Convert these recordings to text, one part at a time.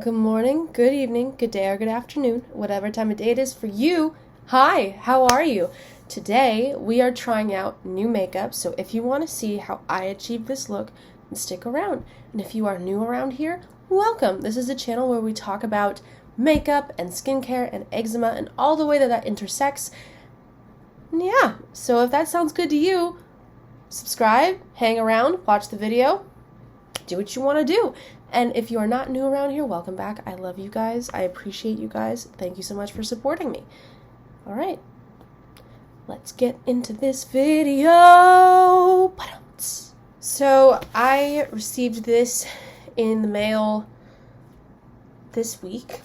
Good morning, good evening, good day, or good afternoon, whatever time of day it is for you. Hi, how are you? Today we are trying out new makeup, so if you want to see how I achieve this look, then stick around. And if you are new around here, welcome. This is a channel where we talk about makeup and skincare and eczema and all the way that intersects. Yeah, so if that sounds good to you, subscribe, hang around, watch the video, do what you want to do. And if you are not new around here, welcome back. I love you guys. I appreciate you guys. Thank you so much for supporting me. All right, let's get into this video. So I received this in the mail this week.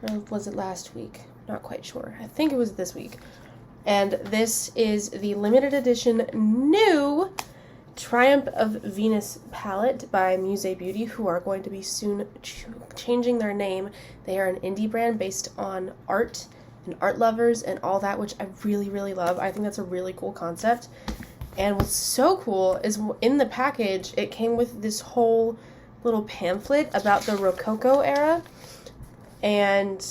Or was it last week? Not quite sure. I think it was this week. And this is the limited edition new Triumph of Venus palette by Musee Beauty, who are going to be soon changing their name. They are an indie brand based on art and art lovers and all that, which I really, really love. I think that's a really cool concept. And what's so cool is in the package, it came with this whole little pamphlet about the Rococo era and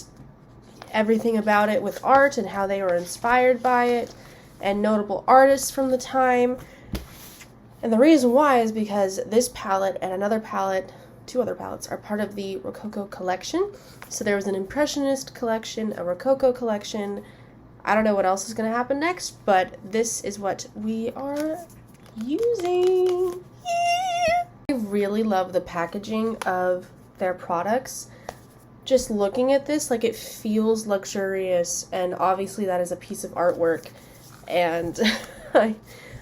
everything about it with art and how they were inspired by it and notable artists from the time. And the reason why is because this palette and another palette, two other palettes, are part of the Rococo collection. So there was an Impressionist collection, a Rococo collection. I don't know what else is going to happen next, but this is what we are using. Yeah! I really love the packaging of their products. Just looking at this, like, it feels luxurious, and obviously that is a piece of artwork, and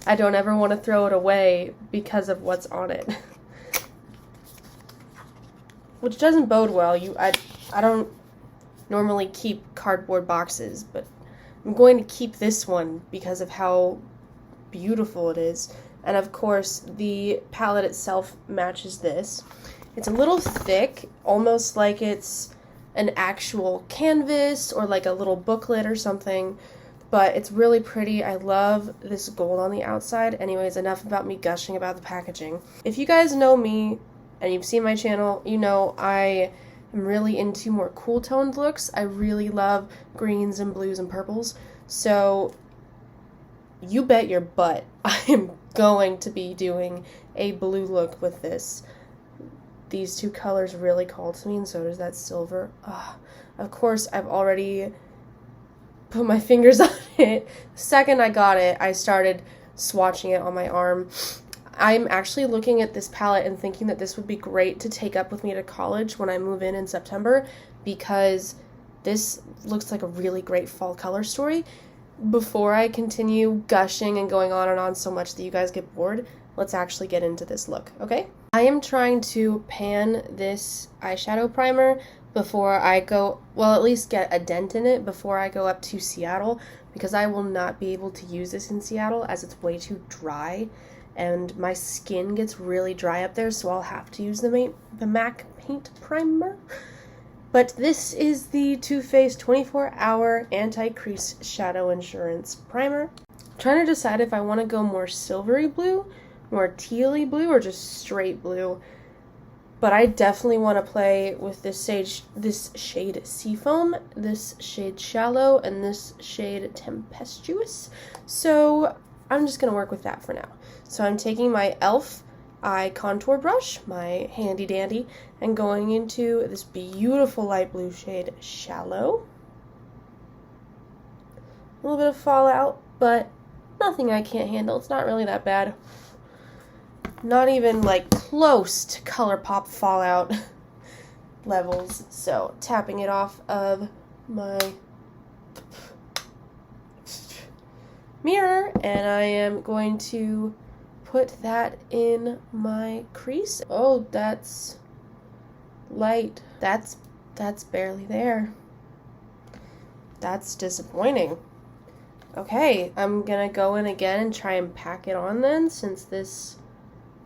I don't ever want to throw it away because of what's on it. Which doesn't bode well. I don't normally keep cardboard boxes, but I'm going to keep this one because of how beautiful it is. And of course, the palette itself matches this. It's a little thick, almost like it's an actual canvas or like a little booklet or something. But it's really pretty. I love this gold on the outside. Anyways, enough about me gushing about the packaging. If you guys know me and you've seen my channel, you know I am really into more cool toned looks. I really love greens and blues and purples. So you bet your butt I am going to be doing a blue look with this. These two colors really call to me, and so does that silver. Of course, I've already put my fingers on it. The second I got it, I started swatching it on my arm. I'm actually looking at this palette and thinking that this would be great to take up with me to college when I move in September, because this looks like a really great fall color story. Before I continue gushing and going on and on so much that you guys get bored, let's actually get into this look, okay? I am trying to pan this eyeshadow primer before I go, well, at least get a dent in it before I go up to Seattle, because I will not be able to use this in Seattle as it's way too dry, and my skin gets really dry up there, so I'll have to use the MAC paint primer. But this is the Too Faced 24-Hour Anti-Crease Shadow Insurance Primer. I'm trying to decide if I want to go more silvery blue, more tealy blue, or just straight blue. But I definitely want to play with this shade Seafoam, this shade Shallow, and this shade Tempestuous. So I'm just going to work with that for now. So I'm taking my e.l.f. eye contour brush, my handy dandy, and going into this beautiful light blue shade Shallow. A little bit of fallout, but nothing I can't handle. It's not really that bad. Not even like close to ColourPop fallout levels. So tapping it off of my mirror, and I am going to put that in my crease. Oh, that's light. That's barely there. That's disappointing. Okay, I'm gonna go in again and try and pack it on then, since this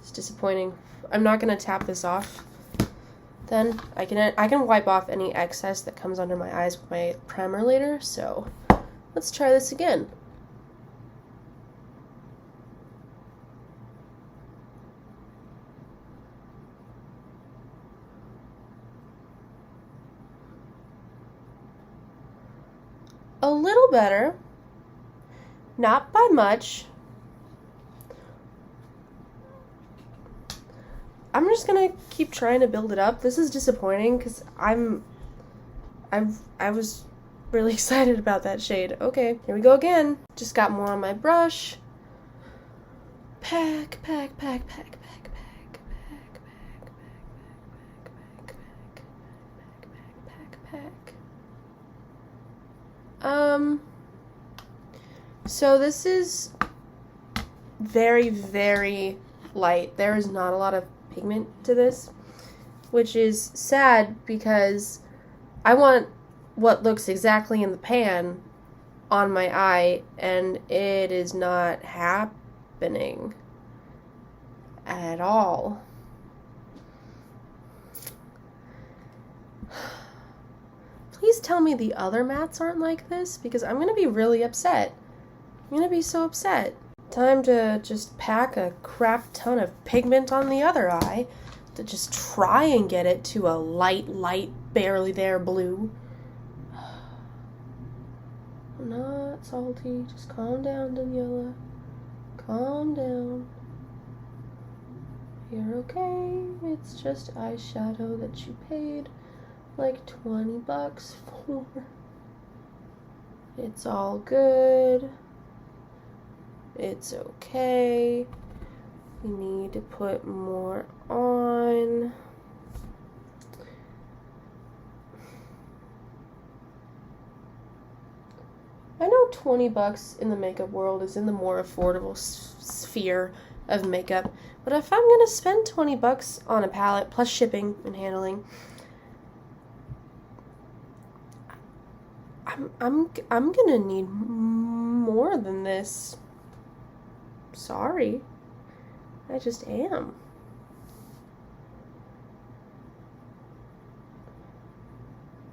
is disappointing. I'm not gonna tap this off. Then I can wipe off any excess that comes under my eyes with my primer later. So let's try this again. a little better. Not by much. I'm just gonna keep trying to build it up. This is disappointing because I was really excited about that shade. Okay, here we go again. Just got more on my brush. Pack, pack, pack, pack, pack, pack, pack, pack, pack, pack, pack, pack, pack, pack. So this is very, very light. There is not a lot of pigment to this, which is sad because I want what looks exactly in the pan on my eye, and it is not happening at all. Please tell me the other mattes aren't like this, because I'm going to be really upset. I'm going to be so upset. Time to just pack a crap ton of pigment on the other eye to just try and get it to a light, barely there blue. I'm not salty. Just calm down, Daniella. Calm down. You're okay. It's just eyeshadow that you paid like $20 for. It's all good. It's okay. We need to put more on. I know $20 in the makeup world is in the more affordable sphere of makeup, but if I'm gonna spend $20 on a palette plus shipping and handling, I'm gonna need more than this. Sorry. I just am.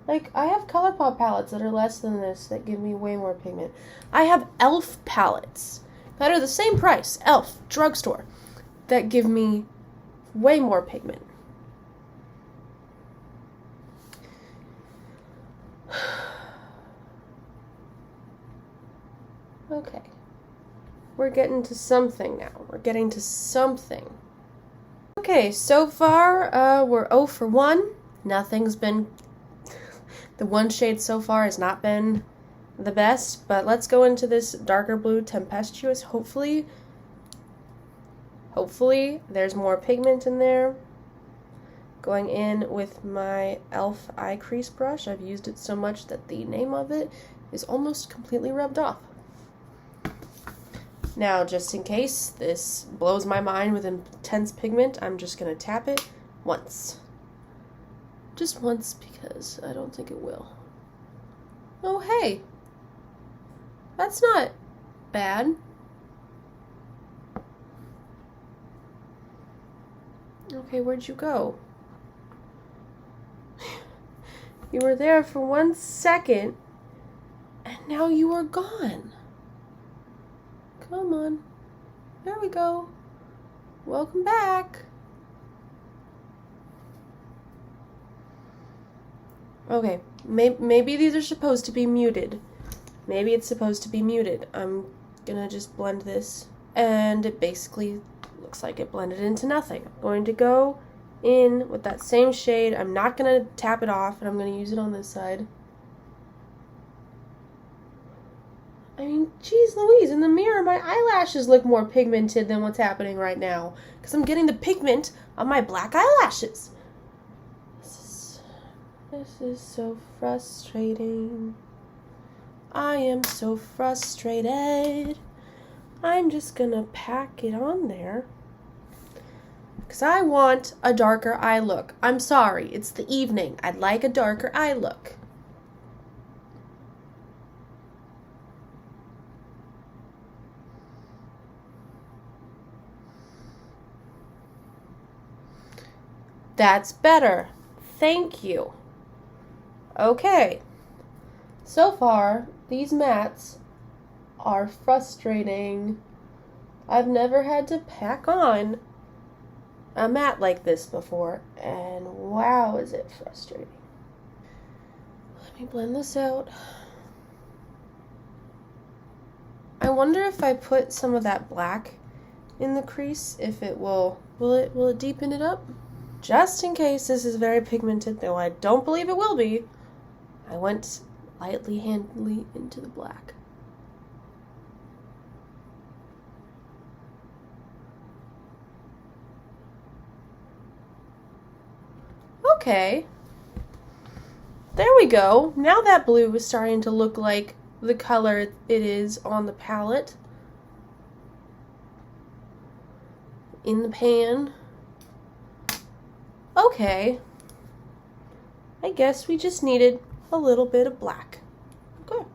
Like, I have ColourPop palettes that are less than this that give me way more pigment. I have e.l.f. palettes that are the same price, e.l.f. drugstore, that give me way more pigment. Okay. We're getting to something now. We're getting to something. Okay, so far, we're 0 for 1. Nothing's been... The one shade so far has not been the best, but let's go into this darker blue tempestuous. Hopefully there's more pigment in there. Going in with my e.l.f. eye crease brush. I've used it so much that the name of it is almost completely rubbed off. Now, just in case this blows my mind with intense pigment, I'm just going to tap it once. Just once, because I don't think it will. Oh, hey. That's not bad. Okay, where'd you go? You were there for 1 second, and now you are gone. Come on. There we go. Welcome back. Okay, maybe these are supposed to be muted. Maybe it's supposed to be muted. I'm gonna just blend this, and it basically looks like it blended into nothing. I'm going to go in with that same shade. I'm not gonna tap it off, and I'm gonna use it on this side. I mean, geez Louise, in the mirror, my eyelashes look more pigmented than what's happening right now, because I'm getting the pigment on my black eyelashes. This is so frustrating. I am so frustrated. I'm just gonna pack it on there, because I want a darker eye look. I'm sorry, it's the evening. I'd like a darker eye look. That's better. Thank you. Okay. So far, these mattes are frustrating. I've never had to pack on a matte like this before, and wow, is it frustrating. Let me blend this out. I wonder if I put some of that black in the crease, if it will it deepen it up? Just in case this is very pigmented, though I don't believe it will be, I went lightly handedly into the black. Okay. There we go. Now that blue is starting to look like the color it is on the palette. In the pan. Okay. I guess we just needed a little bit of black. Okay.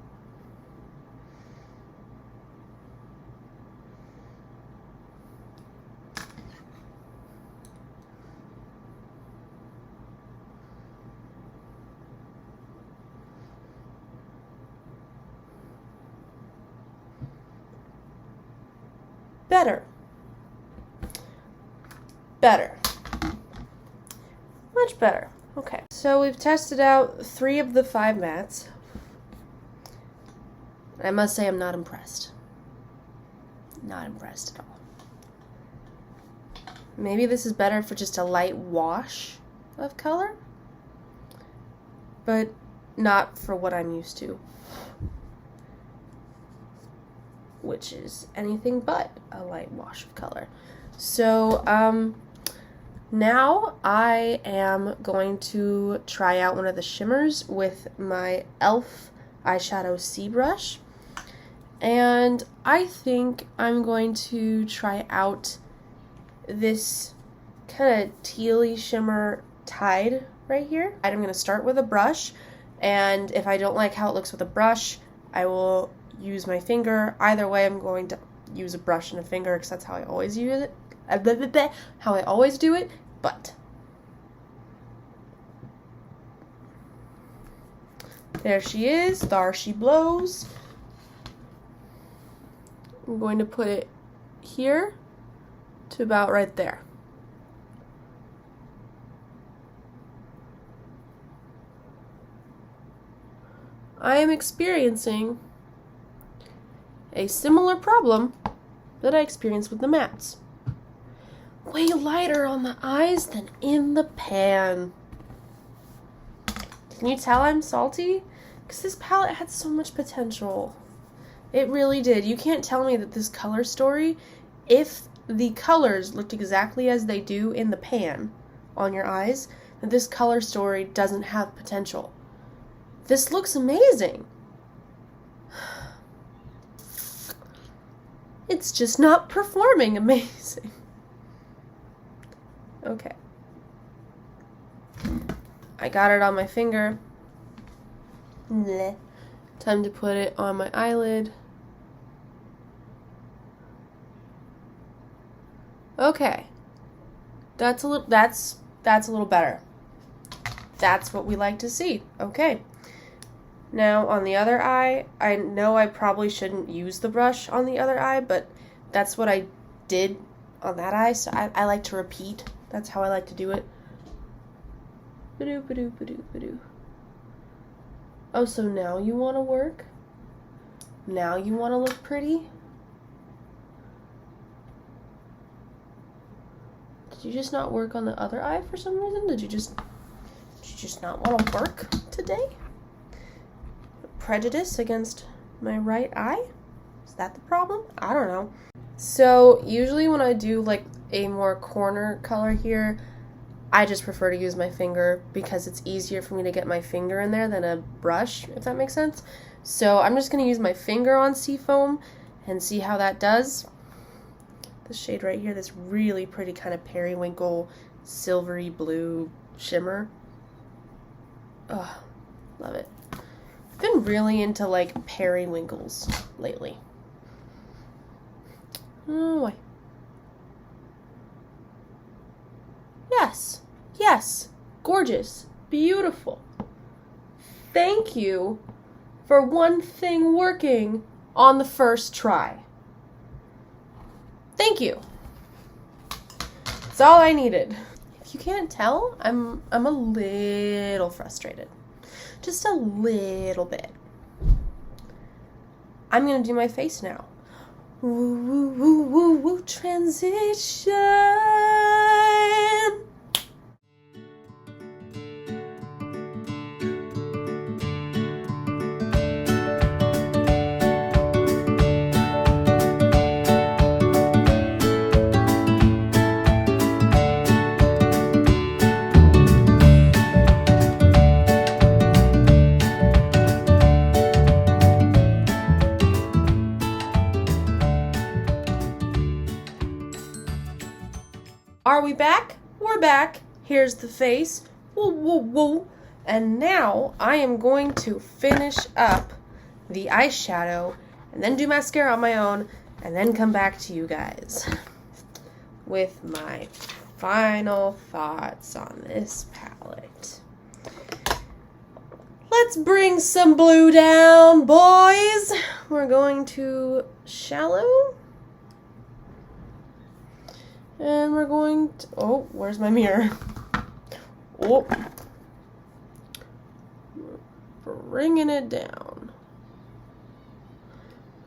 Better. Better. Much better. Okay. So we've tested out 3 of the 5 mats. I must say I'm not impressed. Not impressed at all. Maybe this is better for just a light wash of color, but not for what I'm used to, which is anything but a light wash of color. So, now I am going to try out one of the shimmers with my e.l.f. eyeshadow C brush. And I think I'm going to try out this kind of tealy shimmer Tide right here. I'm going to start with a brush, and if I don't like how it looks with a brush, I will use my finger. Either way, I'm going to use a brush and a finger because that's how I always use it. How I always do it, but there she is. There she blows. I'm going to put it here to about right there. I am experiencing a similar problem that I experienced with the mats. Way lighter on the eyes than in the pan. Can you tell I'm salty? Because this palette had so much potential. It really did. You can't tell me that this color story, if the colors looked exactly as they do in the pan on your eyes, that this color story doesn't have potential. This looks amazing. It's just not performing amazing. Okay. I got it on my finger. Blech. Time to put it on my eyelid. Okay. That's a little better. That's what we like to see. Okay. Now on the other eye, I know I probably shouldn't use the brush on the other eye, but that's what I did on that eye, so I like to repeat. That's how I like to do it. Ba-doo, ba-doo, ba-doo, ba-doo. Oh, so now you want to work? Now you want to look pretty? Did you just not work on the other eye for some reason? Did you just not want to work today? Prejudice against my right eye? Is that the problem? I don't know. So usually when I do like a more corner color here, I just prefer to use my finger because it's easier for me to get my finger in there than a brush, if that makes sense. So I'm just going to use my finger on Seafoam and see how that does. This shade right here, this really pretty kind of periwinkle silvery blue shimmer. Oh, love it. I've been really into like periwinkles lately. Oh, why? Yes, yes, gorgeous, beautiful. Thank you for one thing working on the first try. Thank you. That's all I needed. If you can't tell, I'm a little frustrated. Just a little bit. I'm going to do my face now. Woo, woo, woo, woo, woo, transition. Are we back? We're back. Here's the face. Woo, woo, woo. And now I am going to finish up the eyeshadow and then do mascara on my own and then come back to you guys with my final thoughts on this palette. Let's bring some blue down, boys. We're going to shallow. And we're going to, oh, where's my mirror? Oh. Bringing it down.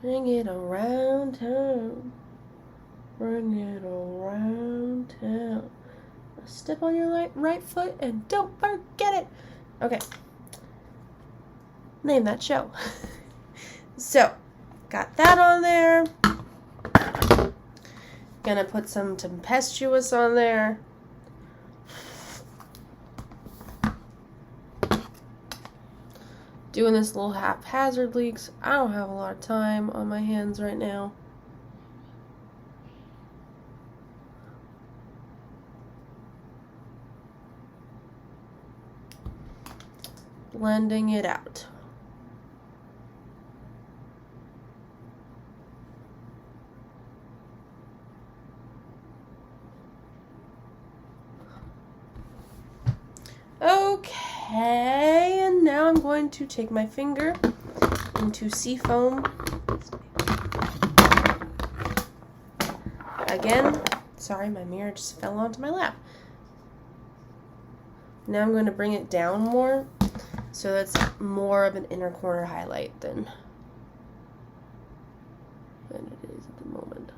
Bring it around town. Bring it around town. Step on your right foot and don't forget it. Okay. Name that show. So, got that on there. Gonna put some tempestuous on there. Doing this little haphazardly because I don't have a lot of time on my hands right now. Blending it out. Okay, and now I'm going to take my finger into Seafoam. Again, sorry, my mirror just fell onto my lap. Now I'm going to bring it down more, so that's more of an inner corner highlight than it is at the moment.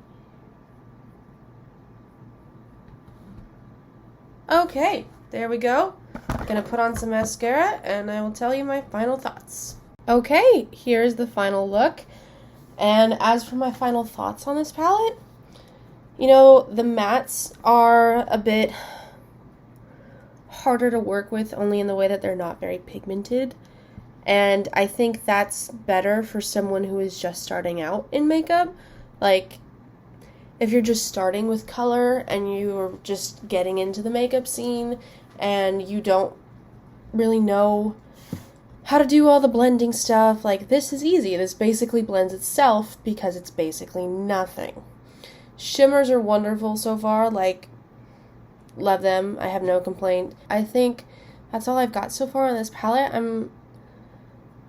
Okay, there we go. Gonna put on some mascara and I will tell you my final thoughts. Okay, here's the final look. And as for my final thoughts on this palette, you know, the mattes are a bit harder to work with, only in the way that they're not very pigmented. And I think that's better for someone who is just starting out in makeup. Like, if you're just starting with color and you're just getting into the makeup scene and you don't really know how to do all the blending stuff, like, this is easy. This basically blends itself because it's basically nothing. Shimmers are wonderful so far, like, love them. I have no complaint. I think that's all I've got so far on this palette. I'm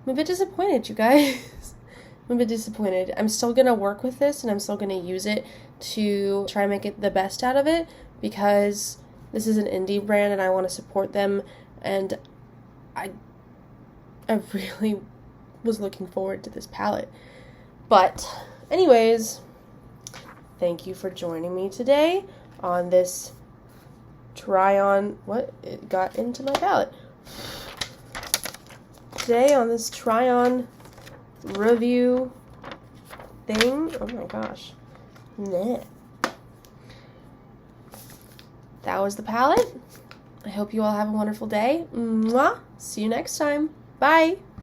a bit disappointed, you guys. I'm a bit disappointed. I'm still going to work with this and I'm still going to use it to try and make it the best out of it because this is an indie brand and I want to support them, and I really was looking forward to this palette. But anyways, thank you for joining me today on this try on, what? It got into my palette. Today on this try on review thing. Oh my gosh. Nah. That was the palette. I hope you all have a wonderful day. Mwah. See you next time. Bye.